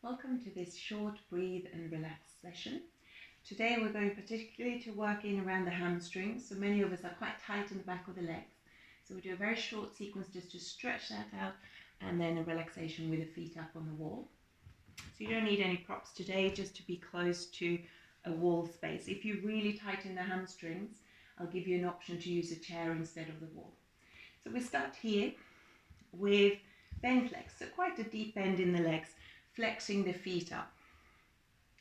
Welcome to this short breathe and relax session. Today we're going particularly to work in around the hamstrings. So many of us are quite tight in the back of the legs. So we do a very short sequence just to stretch that out and then a relaxation with the feet up on the wall. So you don't need any props today, just to be close to a wall space. If you really tighten the hamstrings, I'll give you an option to use a chair instead of the wall. So we start here with bent legs, so quite a deep bend in the legs, flexing the feet up.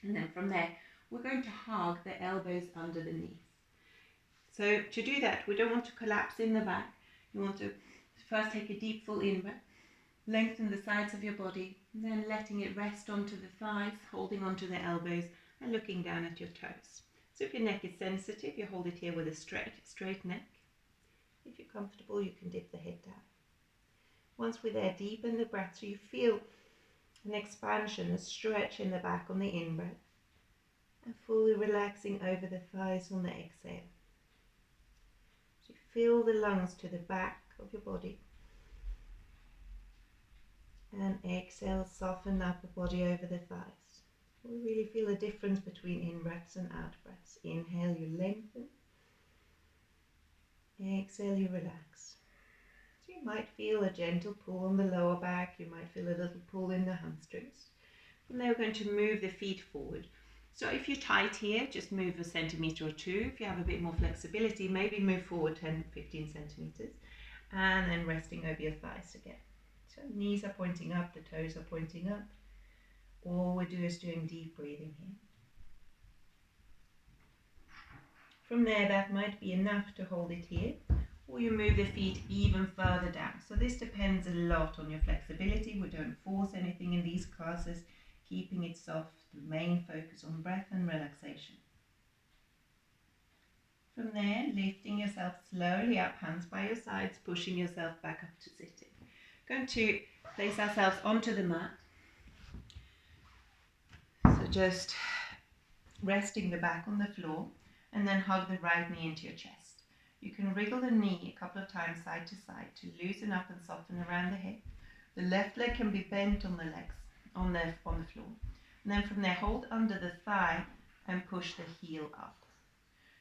And then from there, we're going to hug the elbows under the knees. So to do that, we don't want to collapse in the back. You want to first take a deep full in-breath, lengthen the sides of your body, and then letting it rest onto the thighs, holding onto the elbows and looking down at your toes. So if your neck is sensitive, you hold it here with a straight neck. If you're comfortable, you can dip the head down. Once we're there, deepen the breath so you feel an expansion, a stretch in the back on the in-breath, and fully relaxing over the thighs on the exhale. So you fill the lungs to the back of your body. And exhale, soften up the body over the thighs. We really feel a difference between in-breaths and out-breaths. Inhale, you lengthen. Exhale, you relax. So you might feel a gentle pull on the lower back. You might feel a little pull in the hamstrings. From there, we're going to move the feet forward. So if you're tight here, just move a centimetre or two. If you have a bit more flexibility, maybe move forward 10-15 centimetres. And then resting over your thighs again. So knees are pointing up, the toes are pointing up. All we do is doing deep breathing here. From there, that might be enough to hold it here, or you move the feet even further down. So this depends a lot on your flexibility. We don't force anything in these classes, keeping it soft, the main focus on breath and relaxation. From there, lifting yourself slowly up, hands by your sides, pushing yourself back up to sitting. Going to place ourselves onto the mat. So just resting the back on the floor and then hug the right knee into your chest. You can wriggle the knee a couple of times side to side to loosen up and soften around the hip. The left leg can be bent on the legs, on the floor. And then from there, hold under the thigh and push the heel up.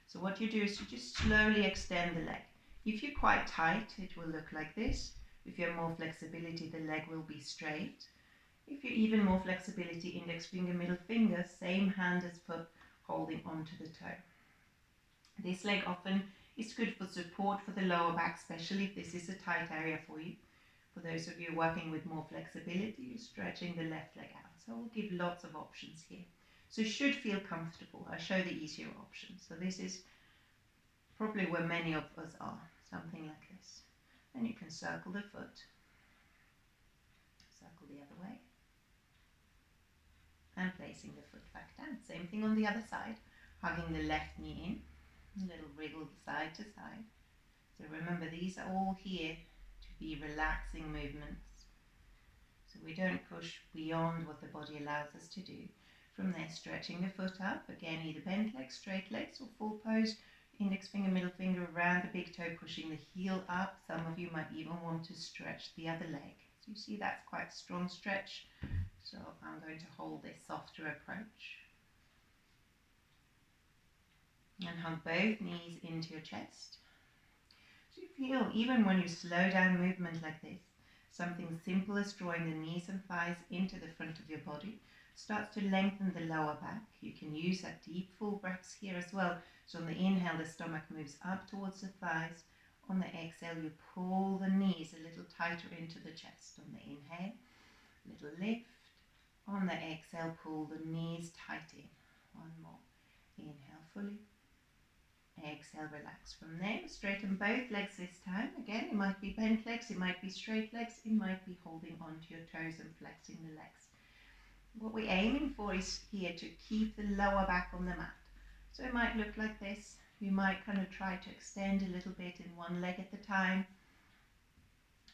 So what you do is you just slowly extend the leg. If you're quite tight, it will look like this. If you have more flexibility, the leg will be straight. If you even more flexibility, index finger, middle finger, same hand as foot, holding onto the toe. This leg often is good for support for the lower back, especially if this is a tight area for you. For those of you working with more flexibility, you're stretching the left leg out. So we'll give lots of options here. So you should feel comfortable. I show the easier options. So this is probably where many of us are, something like this. Then you can circle the foot, circle the other way, and placing the foot back down. Same thing on the other side, hugging the left knee in, a little wriggle side to side. So remember, these are all here to be relaxing movements. So we don't push beyond what the body allows us to do. From there, stretching the foot up, again, either bent legs, straight legs, or full pose. Index finger, middle finger around the big toe, pushing the heel up. Some of you might even want to stretch the other leg. So you see that's quite a strong stretch. So I'm going to hold this softer approach. And hug both knees into your chest. So you feel, even when you slow down movement like this, something simple as drawing the knees and thighs into the front of your body starts to lengthen the lower back. You can use that deep full breaths here as well. So on the inhale, the stomach moves up towards the thighs. On the exhale, you pull the knees a little tighter into the chest. On the inhale, little lift. On the exhale, pull the knees tight in. One more. Inhale fully. Exhale, relax. From there, straighten both legs this time. Again, it might be bent legs, it might be straight legs, it might be holding onto your toes and flexing the legs. What we're aiming for is here to keep the lower back on the mat. So it might look like this. You might kind of try to extend a little bit in one leg at a time,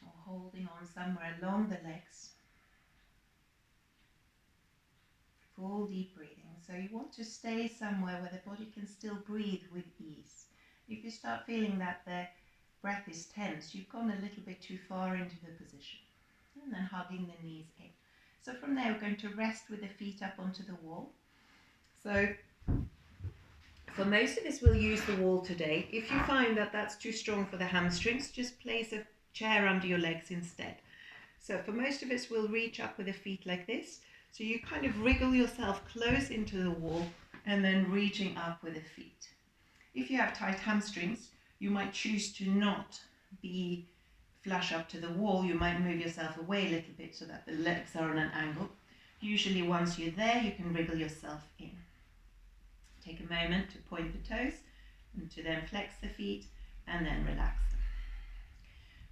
or holding on somewhere along the legs. Full deep breathing. So you want to stay somewhere where the body can still breathe with ease. If you start feeling that the breath is tense, you've gone a little bit too far into the position. And then hugging the knees in. So from there we're going to rest with the feet up onto the wall. So for most of us, we'll use the wall today. If you find that that's too strong for the hamstrings, just place a chair under your legs instead. So for most of us, we'll reach up with the feet like this. So you kind of wriggle yourself close into the wall and then reaching up with the feet. If you have tight hamstrings, you might choose to not be flush up to the wall. You might move yourself away a little bit so that the legs are on an angle. Usually once you're there, you can wriggle yourself in. Take a moment to point the toes and to then flex the feet and then relax them.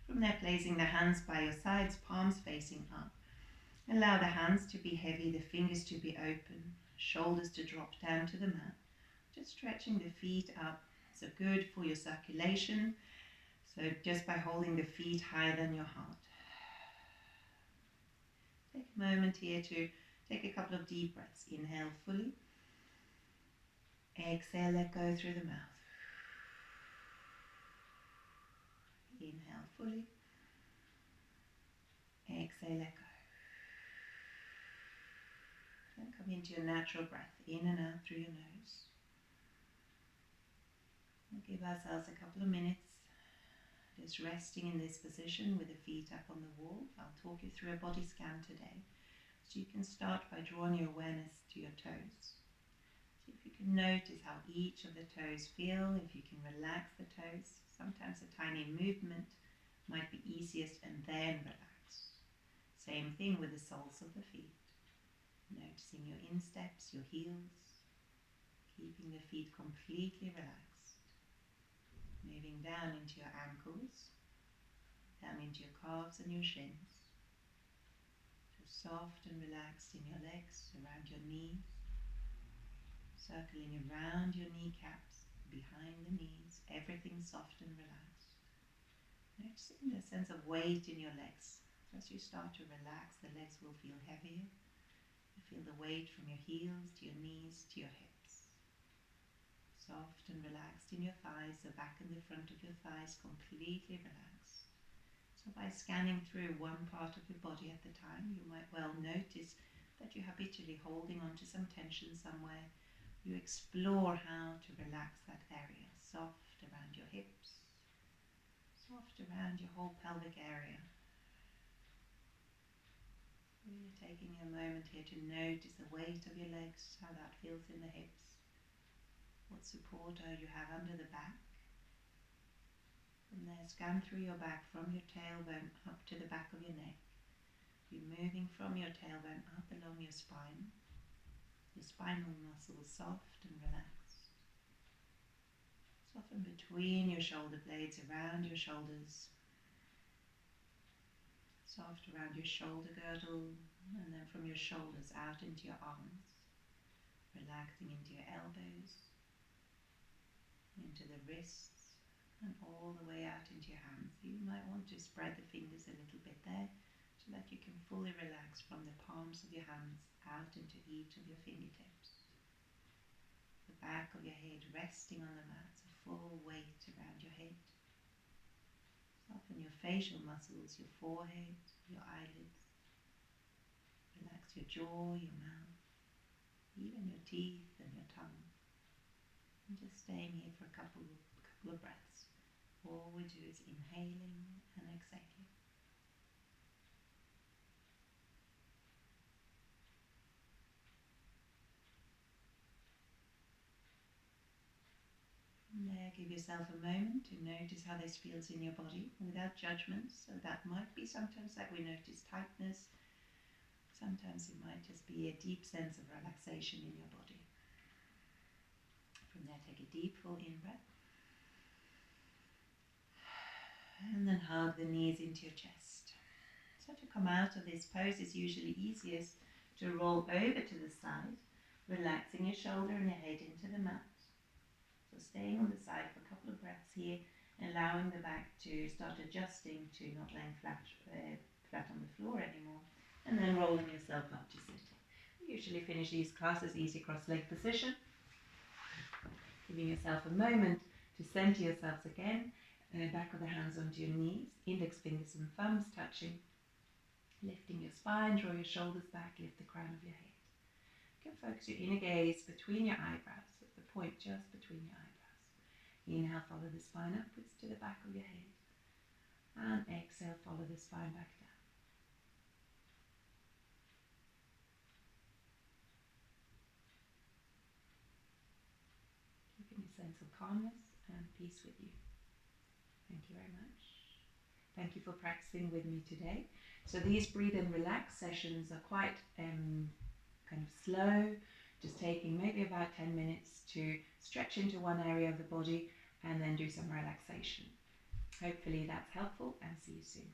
From there, placing the hands by your sides, palms facing up. Allow the hands to be heavy, the fingers to be open, shoulders to drop down to the mat. Just stretching the feet up. So good for your circulation. So just by holding the feet higher than your heart. Take a moment here to take a couple of deep breaths. Inhale fully. Exhale, let go through the mouth. Inhale fully. Exhale, let go. Then come into your natural breath, in and out through your nose. We'll give ourselves a couple of minutes just resting in this position with the feet up on the wall. I'll talk you through a body scan today. So you can start by drawing your awareness to your toes. See if you can notice how each of the toes feel, if you can relax the toes. Sometimes a tiny movement might be easiest and then relax. Same thing with the soles of the feet. Noticing your insteps, your heels, keeping the feet completely relaxed. Moving down into your ankles, down into your calves and your shins. Just soft and relaxed in your legs, around your knees. Circling around your kneecaps, behind the knees, everything soft and relaxed. Noticing the sense of weight in your legs. So as you start to relax, the legs will feel heavier. You feel the weight from your heels to your knees to your hips. Soft and relaxed in your thighs, the back and the front of your thighs completely relaxed. So by scanning through one part of your body at a time, you might well notice that you're habitually holding on to some tension somewhere. You explore how to relax that area, soft around your hips, soft around your whole pelvic area. Really taking a moment here to notice the weight of your legs, how that feels in the hips, what support you have under the back. From there, scan through your back from your tailbone up to the back of your neck. You're moving from your tailbone up along your spine. Your spinal muscles soft and relaxed. Soften between your shoulder blades, around your shoulders. Soft around your shoulder girdle, and then from your shoulders out into your arms. Relaxing into your elbows, into the wrists, and all the way out into your hands. You might want to spread the fingers a little bit there, so that you can fully relax from the palms of your hands out into each of your fingertips. The back of your head resting on the mat, so full weight around your head. Soften your facial muscles, your forehead, your eyelids. Relax your jaw, your mouth, even your teeth and your tongue. And just staying here for a couple of breaths. All we do is inhaling and exhaling. From there, give yourself a moment to notice how this feels in your body without judgment. So that might be sometimes that we notice tightness. Sometimes it might just be a deep sense of relaxation in your body. From there, take a deep full in-breath. And then hug the knees into your chest. So to come out of this pose, it's usually easiest to roll over to the side, relaxing your shoulder and your head into the mat. So staying on the side for a couple of breaths here, allowing the back to start adjusting to not laying flat on the floor anymore, and then rolling yourself up to sit. We usually finish these classes easy cross-leg position, giving yourself a moment to center yourselves again, back of the hands onto your knees, index fingers and thumbs touching, Lifting your spine, draw your shoulders back, lift the crown of your head. You can focus your inner gaze between your eyebrows, at the point just between your eyebrows. Inhale, follow the spine upwards to the back of your head. And exhale, follow the spine back down. Keeping a sense of calmness and peace with you. Thank you very much. Thank you for practicing with me today. So these breathe and relax sessions are quite kind of slow, just taking maybe about 10 minutes to stretch into one area of the body and then do some relaxation. Hopefully that's helpful, and see you soon.